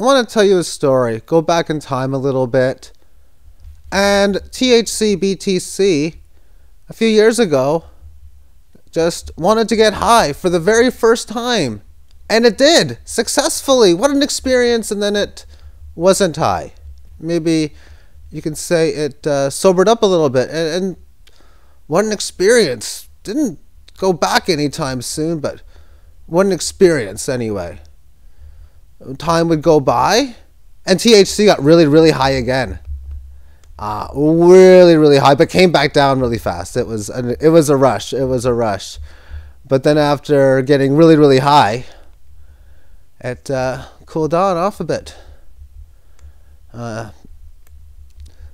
I want to tell you a story. Go back in time a little bit. And THC BTC a few years ago just wanted to get high for the very first time. And it did successfully. What an experience. And then it wasn't high. Maybe you can say it sobered up a little bit. And what an experience. Didn't go back anytime soon, but what an experience anyway. Time would go by and THC got really, really high again. Really, really high, but came back down really fast. It was a rush. It was a rush. But then after getting really, really high, it cooled down off a bit.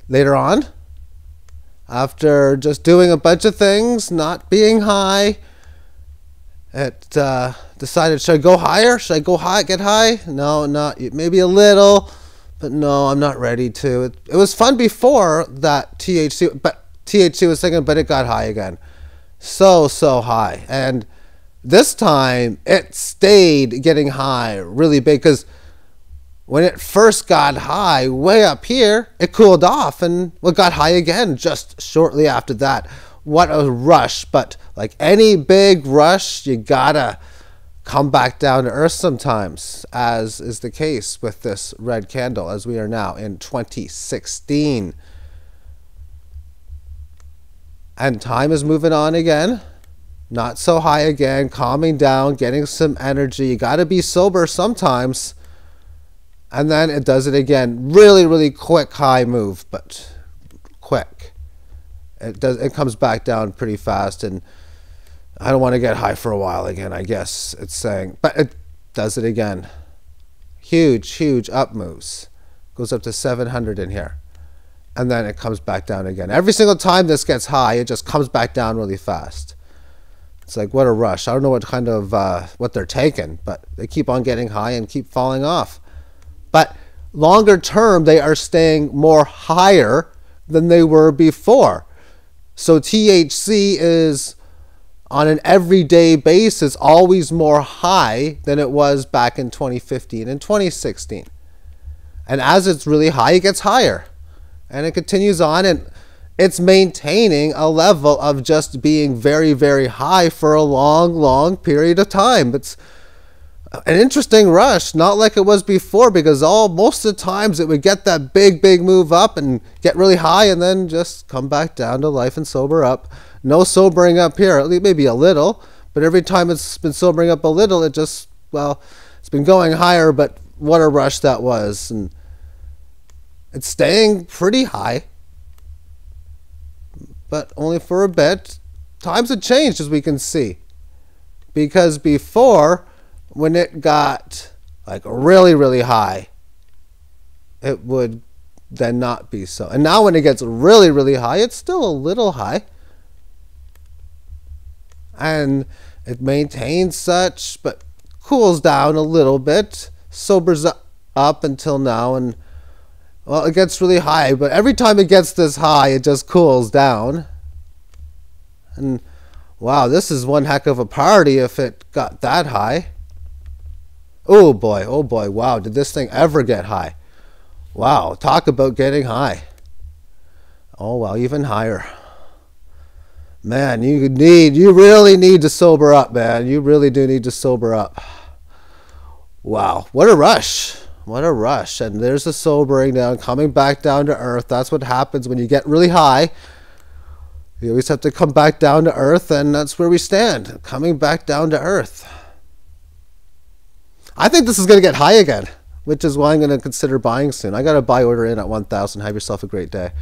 Later on, after just doing a bunch of things, not being high, it decided, should I go higher? Should I go high, get high? No, not maybe a little, but no, I'm not ready to. It was fun before that THC, but THC was thinking, but it got high again. So high. And this time it stayed getting high really big, because when it first got high way up here, it cooled off and got high again just shortly after that. What a rush. But like any big rush, you gotta come back down to earth sometimes, as is the case with this red candle, as we are now in 2016. And time is moving on again. Not so high again, calming down, getting some energy. You gotta be sober sometimes. And then it does it again. Really, really quick high move, but quick. It comes back down pretty fast, and I don't want to get high for a while again, I guess it's saying. But it does it again. Huge up moves. Goes up to 700 in here. And then it comes back down again. Every single time this gets high, it just comes back down really fast. It's like, what a rush. I don't know what kind of, what they're taking, but they keep on getting high and keep falling off. But longer term, they are staying more higher than they were before. So THC is, on an everyday basis, always more high than it was back in 2015 and 2016. And as it's really high, it gets higher. And it continues on, and it's maintaining a level of just being very, very high for a long period of time. It's an interesting rush, not like it was before, because most of the times it would get that big move up and get really high and then just come back down to life and sober up. No sobering up here, at least maybe a little, but every time it's been sobering up a little, it just, well, it's been going higher, but what a rush that was. And it's staying pretty high, but only for a bit. Times have changed, as we can see, because before, when it got like really high, it would then not be so. And now when it gets really high, it's still a little high. And it maintains such, but cools down a little bit, sobers up until now. And well, it gets really high, but every time it gets this high, it just cools down. And wow, this is one heck of a party if it got that high. Oh boy, wow, did this thing ever get high? Wow, talk about getting high. Oh wow, even higher. Man, you really need to sober up, man. You really do need to sober up. Wow, what a rush. What a rush. And there's the sobering down, coming back down to earth. That's what happens when you get really high. You always have to come back down to earth, and that's where we stand, coming back down to earth. I think this is going to get high again, which is why I'm going to consider buying soon. I got a buy order in at 1,000. Have yourself a great day.